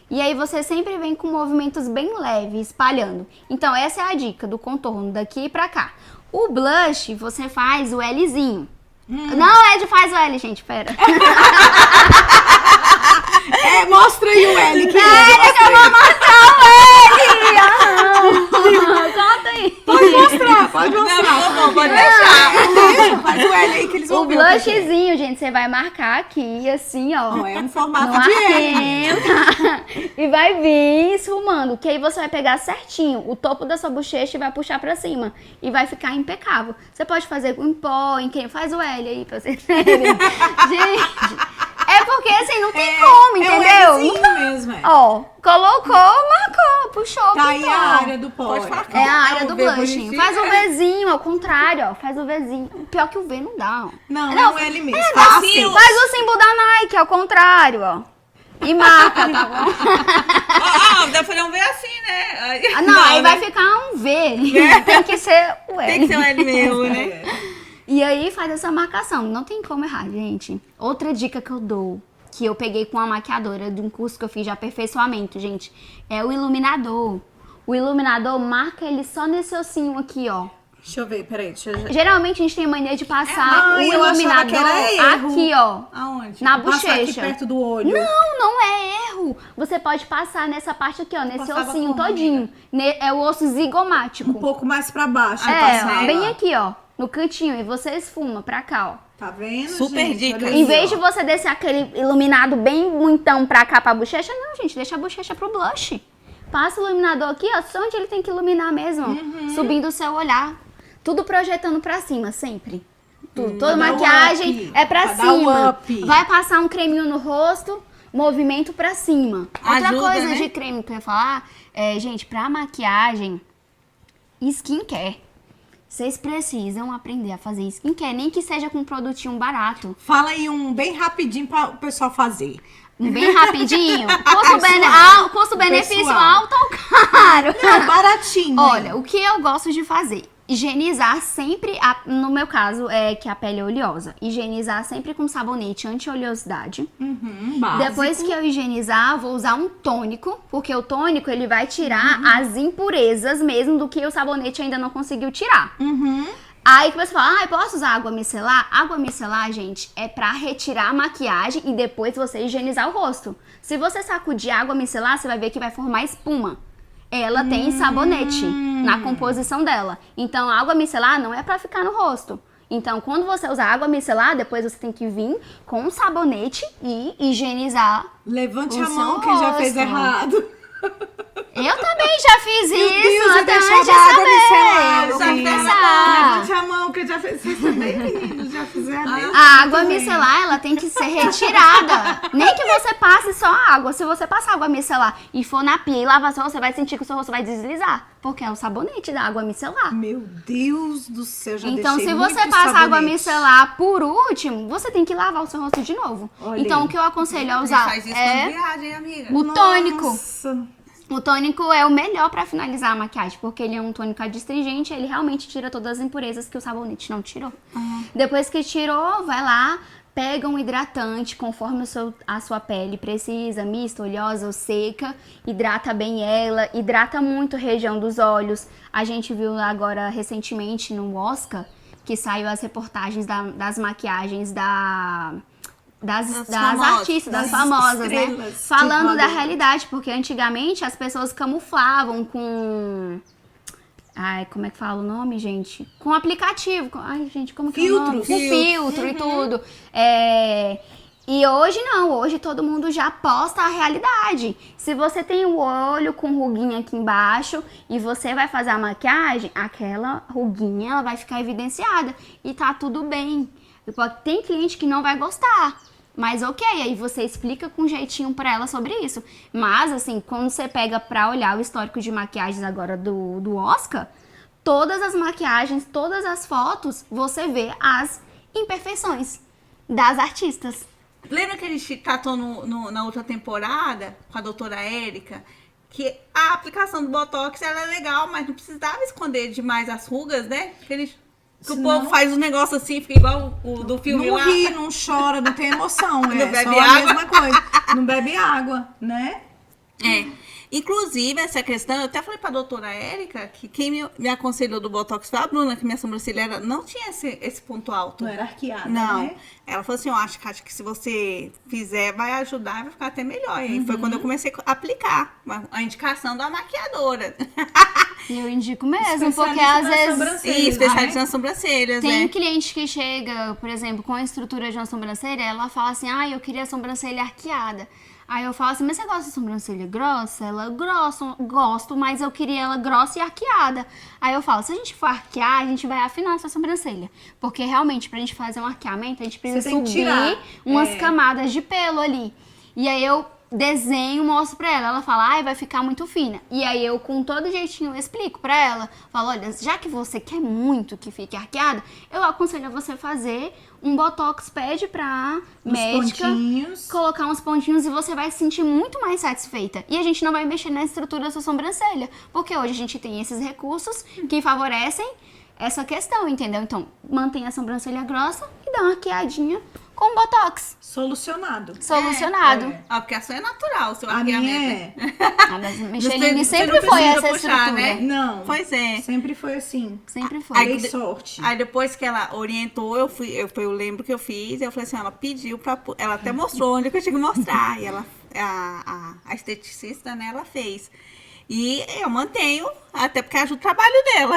E aí você sempre vem com movimentos bem leves, espalhando. Então essa é a dica do contorno, daqui pra cá. O blush, você faz o Lzinho. Não, Ed faz o L, gente, pera.
Mostra aí o L. Que
Eu vou mostrar o L! Conta aí.
Pode mostrar.
Não, pode deixar.
Faz o L aí que eles vão
O
ver. que é.
blushzinho, gente, você vai marcar aqui, assim, ó.
É um formato
No
de L.
arquinho, tá? E vai vir esfumando, que aí você vai pegar certinho o topo da sua bochecha e vai puxar pra cima. E vai ficar impecável. Você pode fazer em pó, em quem faz o L aí, pra vocês verem. Gente, é porque assim, não tem como, entendeu?
É um Lzinho mesmo,
Ó, colocou, marcou, puxou,
Tá aí
pintou.
a área do pó.
Pode falar.
É a área
o
do
V
blushing.
bonitinho.
Faz o Vzinho, ao contrário, ó. Faz o Vzinho. Pior que o V não dá, ó.
Não, é um L mesmo.
assim,
Faz o símbolo da Nike, ao contrário, ó. E marca, tá bom?
Dá pra fazer um V assim, né?
Não, aí
né?
vai ficar um V. Tem que ser o L.
Tem que ser um L mesmo, né?
E aí faz essa marcação. Não tem como errar, gente. Outra dica que eu dou, que eu peguei com uma maquiadora de um curso que eu fiz de aperfeiçoamento, gente, é o iluminador. O iluminador marca ele só nesse ossinho aqui, ó.
Deixa eu ver, peraí.
Geralmente a gente tem mania de passar o
eu achava
iluminador
que era erro.
aqui, ó.
Aonde?
Na
Passar aqui
bochecha.
perto do olho.
Não é erro. Você pode passar nessa parte aqui, ó, nesse
Passava
ossinho
como,
todinho. É o osso zigomático.
Um pouco mais pra baixo.
Bem aqui, ó, no cantinho. E você esfuma pra cá, ó.
Tá vendo,
Super
gente?
dica.
Olha
Em
aí,
vez de
ó.
você descer aquele iluminado bem muitão pra cá, pra bochecha, não, gente, deixa a bochecha pro blush. Passa o iluminador aqui, ó, só onde ele tem que iluminar mesmo, ó, subindo o seu olhar. Tudo projetando pra cima, sempre. Tudo. Toda
dar
maquiagem
up,
é pra
pra dar
cima.
up.
Vai passar um creminho no rosto, movimento pra cima. Outra
Ajuda,
coisa
né?
de creme que eu ia falar é, gente, pra maquiagem, skincare. Vocês precisam aprender a fazer skincare, nem que seja com um produtinho barato.
Fala aí um bem rapidinho para o pessoal fazer.
Bem rapidinho. Custo-benefício
Pessoal.
alto ou caro?
Não, baratinho.
Olha, o que eu gosto de fazer? Higienizar sempre, no meu caso, é que a pele é oleosa. Higienizar sempre com sabonete anti-oleosidade.
Básico.
Depois que eu higienizar, vou usar um tônico, porque o tônico ele vai tirar as impurezas mesmo do que o sabonete ainda não conseguiu tirar. Aí que você fala, eu posso usar água micelar? Água micelar, gente, é pra retirar a maquiagem e depois você higienizar o rosto. Se você sacudir água micelar, você vai ver que vai formar espuma. Ela tem sabonete na composição dela. Então, a água micelar não é pra ficar no rosto. Então, quando você usar água micelar, depois você tem que vir com um sabonete e higienizar.
Levante
o
a mão
seu
quem já fez
rosto.
errado.
Eu também já fiz
Meu
isso,
Deus, eu
até
deixava
antes de
a água
saber.
micelar,
Vou
sim.
confessar.
Levante a mão quem já fez. Vocês também, meninos, já fizeram isso.
A água micelar, ela tem que ser retirada. Nem que você passe só a água. Se você passar água micelar e for na pia e lavar só, você vai sentir que o seu rosto vai deslizar. Porque é o sabonete da água micelar.
Meu Deus do céu, já
Então,
deixei
se você
muito
passa água
sabonete.
micelar por último, você tem que lavar o seu rosto de novo.
Olha
Então,
aí.
o que eu aconselho a
Ele
usar
faz isso
é
quando viagem, amiga.
o tônico.
Nossa.
O tônico é o melhor pra finalizar a maquiagem, porque ele é um tônico adstringente, ele realmente tira todas as impurezas que o sabonete não tirou. Depois que tirou, vai lá, pega um hidratante conforme a sua pele precisa, mista, oleosa ou seca, hidrata bem ela, hidrata muito a região dos olhos. A gente viu agora recentemente no Oscar que saiu as reportagens das maquiagens das
famosas,
artistas, das
das
famosas, né?
estrelas de
Falando da
Hollywood.
realidade, porque antigamente as pessoas camuflavam com... Ai, como é que fala o nome, gente? Com aplicativo. Ai, gente, como que é o nome?
Filtros.
Com filtro e tudo. E hoje não, hoje todo mundo já posta a realidade. Se você tem o olho com ruguinha aqui embaixo e você vai fazer a maquiagem, aquela ruguinha ela vai ficar evidenciada e tá tudo bem. Tem cliente que não vai gostar, mas ok, aí você explica com jeitinho pra ela sobre isso. Mas assim, quando você pega pra olhar o histórico de maquiagens agora do Oscar, todas as maquiagens, todas as fotos, você vê as imperfeições das artistas.
Lembra que a gente tratou na outra temporada com a doutora Érica? Que a aplicação do Botox era legal, mas não precisava esconder demais as rugas, né? Que o povo faz um negócio assim, fica igual o do filme
Não
lá.
ri, não chora, não tem emoção.
Não
É
bebe
só a
água.
mesma coisa. Não bebe água, né?
Inclusive, essa questão, eu até falei pra doutora Érica que quem me aconselhou do Botox foi a Bruna, que minha sobrancelha não tinha esse ponto alto.
Não era arqueada,
Não.
né?
Ela falou assim, eu acho que se você fizer, vai ajudar, vai ficar até melhor. E aí foi quando eu comecei a aplicar a indicação da maquiadora.
E eu indico mesmo, porque
Especialista
às
nas
vezes...
sobrancelhas,
E especialista
né?
nas sobrancelhas,
Tem
né?
cliente que chega, por exemplo, com a estrutura de uma sobrancelha, ela fala assim, eu queria a sobrancelha arqueada. Aí eu falo assim, mas você gosta de sobrancelha grossa? Ela, gosto, mas eu queria ela grossa e arqueada. Aí eu falo, se a gente for arquear, a gente vai afinar essa sobrancelha. Porque realmente, pra gente fazer um arqueamento, a gente precisa
Você tem que
subir
tirar.
umas camadas de pelo ali. E aí eu desenho, mostro pra ela. Ela fala, vai ficar muito fina. E aí eu, com todo jeitinho, eu explico pra ela. Falo, olha, já que você quer muito que fique arqueada, eu aconselho a você fazer um Botox, pede pra médica
pontinhos.
colocar uns pontinhos e você vai se sentir muito mais satisfeita. E a gente não vai mexer na estrutura da sua sobrancelha. Porque hoje a gente tem esses recursos que favorecem essa questão, entendeu? Então, mantém a sobrancelha grossa e dá uma arqueadinha com Botox.
Solucionado.
Solucionado.
Ah, porque a sua é natural, o seu
A minha
arqueamento.
Ah, mas Micheline
Você
sempre
não
foi
precisa
essa
puxar,
estrutura.
né?
Não.
Pois é.
Sempre foi assim.
Sempre foi.
Aí-
Dei sorte.
Aí depois que ela orientou, eu lembro que eu fiz, eu falei assim, ela pediu pra... Ela até mostrou onde que eu tinha que mostrar. E ela, a esteticista, né, ela fez. E eu mantenho, até porque ajuda o trabalho dela.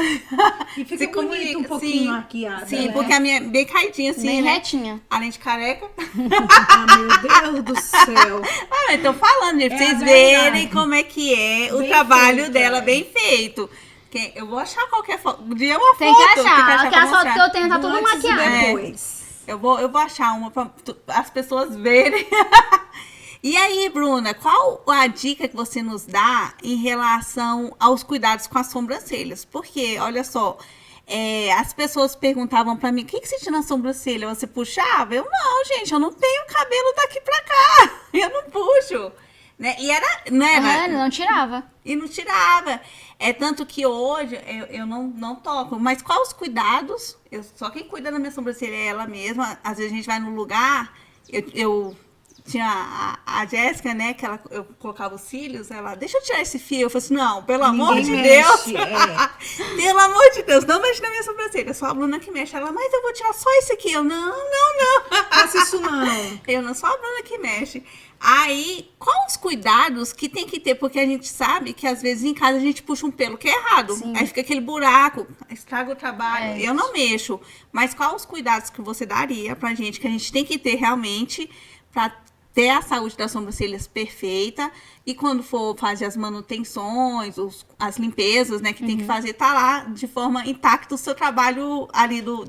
E fica
Se
bonito
comunica,
um pouquinho
sim.
arqueada,
Sim,
né?
porque a minha é bem caidinha, assim,
Bem
né?
retinha.
Além de careca.
Ah, meu Deus do céu.
Ah, eu tô falando, gente, pra
É
vocês
verdade.
verem como é que é o
Bem
trabalho
feito,
dela,
é.
bem feito. Eu vou achar qualquer foto. Um dia uma
Tem
foto.
que achar. Porque
pra
as fotos
mostrar.
que eu tenho tá tudo
Antes e
maquiada.
depois.
Eu vou achar uma para as pessoas verem. E aí, Bruna, qual a dica que você nos dá em relação aos cuidados com as sobrancelhas? Porque, olha só, as pessoas perguntavam pra mim, o que você tinha na sobrancelha? Você puxava? Eu, não, gente, eu não tenho cabelo daqui pra cá. Eu não puxo. Né? E não era...
Não tirava.
E não tirava. É tanto que hoje eu não toco. Mas quais os cuidados? Só quem cuida da minha sobrancelha é ela mesma. Às vezes a gente vai num lugar, eu tinha a Jéssica, né, que eu colocava os cílios, ela, deixa eu tirar esse fio. Eu falei assim, não, pelo amor de
Ninguém
Deus.
mexe,
Pelo amor de Deus, não mexe na minha sobrancelha. Só a Bruna que mexe. Ela, mas eu vou tirar só esse aqui. Eu, não.
Faça isso não.
Eu não sou a Bruna que mexe. Aí, quais os cuidados que tem que ter? Porque a gente sabe que às vezes em casa a gente puxa um pelo que é errado.
Sim.
Aí fica aquele buraco, estraga o trabalho.
É.
Eu não mexo. Mas quais os cuidados que você daria pra gente, que a gente tem que ter realmente pra ter a saúde das sobrancelhas perfeita? E quando for fazer as manutenções, as limpezas, né, que tem que fazer, tá lá de forma intacta o seu trabalho ali do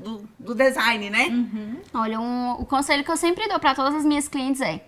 design, né?
Olha, o conselho que eu sempre dou pra todas as minhas clientes é: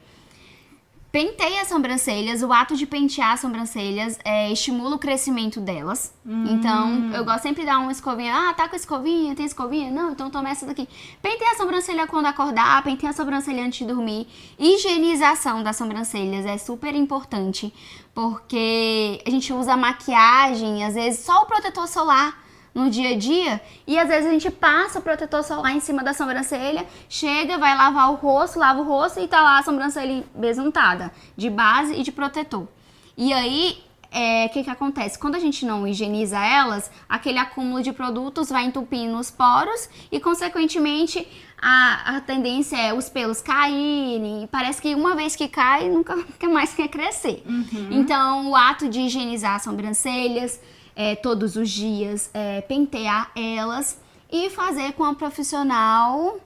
penteie as sobrancelhas. O ato de pentear as sobrancelhas estimula o crescimento delas. Então, eu gosto sempre de dar uma escovinha. Ah, tá com escovinha? Tem escovinha? Não, então toma essa daqui. Penteie a sobrancelha quando acordar, penteie a sobrancelha antes de dormir. Higienização das sobrancelhas é super importante, porque a gente usa maquiagem, às vezes só o protetor solar no dia a dia, e às vezes a gente passa o protetor solar em cima da sobrancelha, chega, vai lavar o rosto, lava o rosto e tá lá a sobrancelha besuntada, de base e de protetor. E aí, o que acontece? Quando a gente não higieniza elas, aquele acúmulo de produtos vai entupindo os poros e, consequentemente, a tendência é os pelos caírem. Parece que uma vez que cai, nunca mais quer crescer. Então, o ato de higienizar as sobrancelhas todos os dias, pentear elas e fazer com uma profissional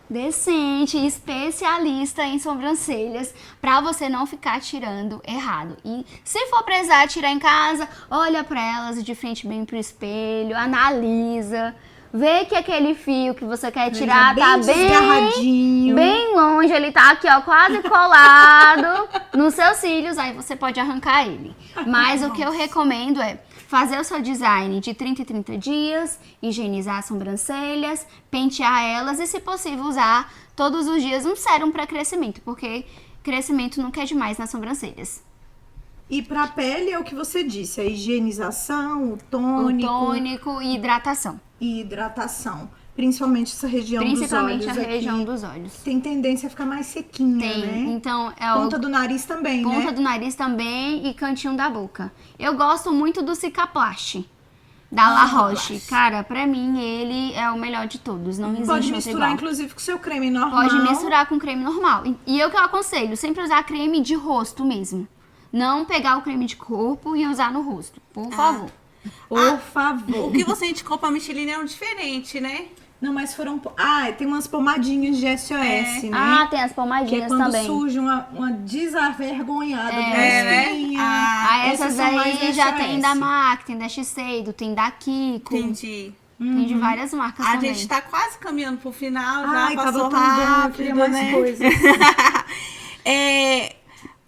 decente, especialista em sobrancelhas, pra você não ficar tirando errado. E se for precisar tirar em casa, olha pra elas de frente bem pro espelho, analisa, vê que aquele fio que você quer tirar tá
desgarradinho,
bem longe, ele tá aqui, ó, quase colado nos seus cílios, aí você pode arrancar ele. Mas o que eu recomendo é fazer o seu design de 30 em 30 dias, higienizar as sobrancelhas, pentear elas e, se possível, usar todos os dias um sérum para crescimento, porque crescimento nunca é demais nas sobrancelhas.
E pra pele é o que você disse, a higienização, o
O
tônico,
tônico e hidratação.
e hidratação. Principalmente essa região
Principalmente
dos olhos
a região
aqui.
dos olhos.
Tem tendência a ficar mais sequinha,
Tem,
né?
então
Ponta do nariz também,
ponta
né?
do nariz também e cantinho da boca. Eu gosto muito do Cicaplast, da La Roche. Cara, pra mim ele é o melhor de todos, não existe
Pode
outro
misturar,
igual.
inclusive, com o seu creme normal.
Pode misturar com creme normal. E eu que eu aconselho, sempre usar creme de rosto mesmo. Não pegar o creme de corpo e usar no rosto, por favor.
Por favor.
O que você indicou pra Micheline é um diferente, né?
Não, mas foram... Ah, tem umas pomadinhas de SOS, né?
Ah, tem as
Que é
pomadinhas
quando
também.
surge uma desavergonhada de uma
né?
espinha.
Essas
são mais
aí já
SOS.
tem da MAC, tem da Shiseido, tem da Kiko.
Entendi.
Tem de várias marcas
A
também.
gente tá quase caminhando pro final, já
Ai,
passou
tava tão bom, eu
rápido,
queria mais
né?
coisas.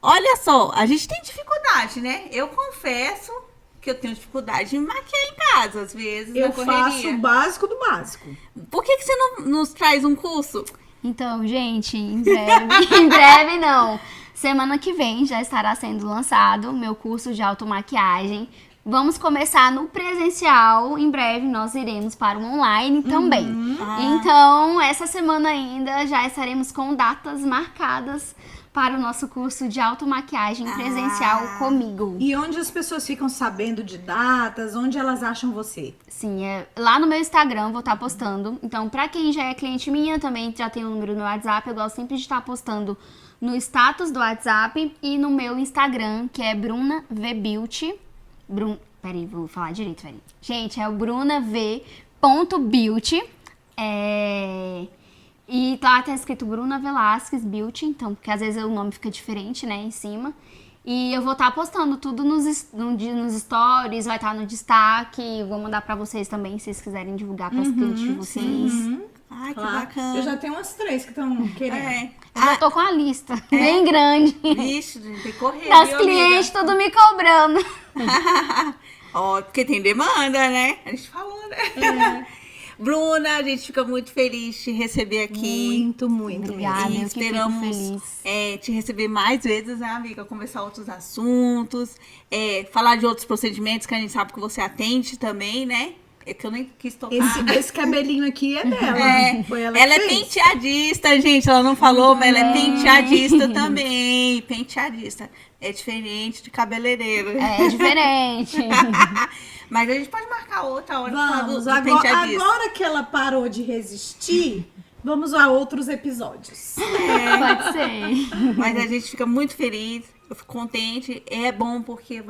Olha só, a gente tem dificuldade, né? Eu confesso que eu tenho dificuldade de maquiar em casa, às vezes,
Eu
na correria.
faço o básico do básico.
Por que você não nos traz um curso?
Então, gente, em breve, em breve não. Semana que vem já estará sendo lançado meu curso de automaquiagem. Vamos começar no presencial. Em breve nós iremos para o online também. Então, essa semana ainda já estaremos com datas marcadas para o nosso curso de automaquiagem presencial comigo.
E onde as pessoas ficam sabendo de datas? Onde elas acham você?
Sim, lá no meu Instagram vou estar postando. Então, pra quem já é cliente minha, também já tem o número no meu WhatsApp. Eu gosto sempre de estar postando no status do WhatsApp e no meu Instagram, que é Bruna V Beauty. Peraí, vou falar direito, peraí. Gente, é o brunav.beauty. E lá tá escrito Bruna Velasquez Beauty, então, porque às vezes o nome fica diferente, né, em cima. E eu vou estar postando tudo nos stories, vai estar no destaque. Vou mandar pra vocês também, se vocês quiserem divulgar para as clientes de vocês.
Ai, que
Claro.
bacana.
Eu já tenho umas 3 que estão querendo.
Eu já tô com a lista bem grande.
Vixe, gente, tem que correr.
Das
viu,
clientes,
amiga?
tudo me cobrando.
Ó, porque tem demanda, né? A gente falou, né? Bruna, a gente fica muito feliz de te receber aqui.
Muito, muito.
Obrigada,
E
eu que fico
esperamos
feliz.
te receber mais vezes, né, amiga? Conversar outros assuntos, falar de outros procedimentos que a gente sabe que você atende também, né? É que eu nem quis tocar.
Esse cabelinho aqui é dela. Foi ela
Ela
que
é
fez.
penteadista, gente. Ela não falou, mas ela é penteadista também. Penteadista. É diferente de cabeleireiro.
É diferente.
Mas a gente pode marcar outra hora pra falar
Vamos,
do
agora,
penteadista.
agora que ela parou de resistir, vamos a outros episódios.
Pode ser.
Mas a gente fica muito feliz, eu fico contente. É bom porque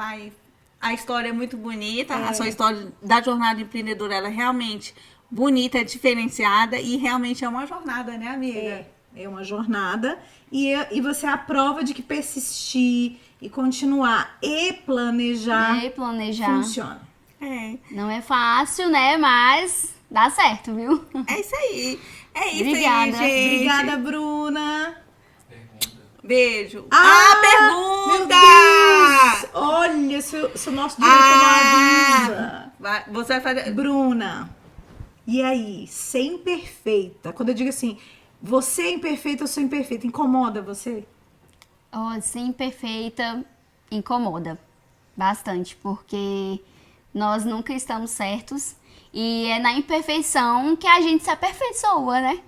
a história é muito bonita. A sua história da jornada empreendedora, ela é realmente bonita, é diferenciada e realmente é uma jornada, né, amiga?
É uma jornada e você é a prova de que persistir e continuar e planejar
E planejar.
funciona.
Não é fácil, né? Mas dá certo, viu?
É isso aí. É isso
Obrigada.
aí, gente.
Obrigada, Bruna.
Beijo.
Meu
Pergunta!
Deus! Olha, se o nosso diretor não avisa.
Você vai fazer...
Bruna, e aí, ser imperfeita? Quando eu digo assim, você é imperfeita, eu sou imperfeita, incomoda você?
Ser imperfeita incomoda bastante, porque nós nunca estamos certos e é na imperfeição que a gente se aperfeiçoa, né?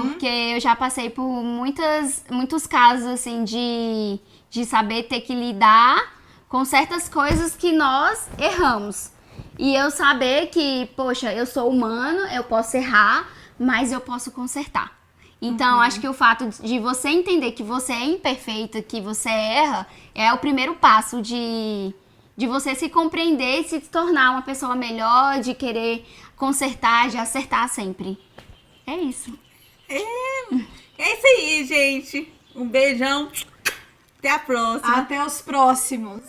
Porque eu já passei por muitos casos, assim, de saber ter que lidar com certas coisas que nós erramos. E eu saber que, poxa, eu sou humano, eu posso errar, mas eu posso consertar. Então, acho que o fato de você entender que você é imperfeita, que você erra, é o primeiro passo de você se compreender e se tornar uma pessoa melhor, de querer consertar, de acertar sempre. É isso.
É isso aí, gente. Um beijão. Até a próxima.
Até os próximos.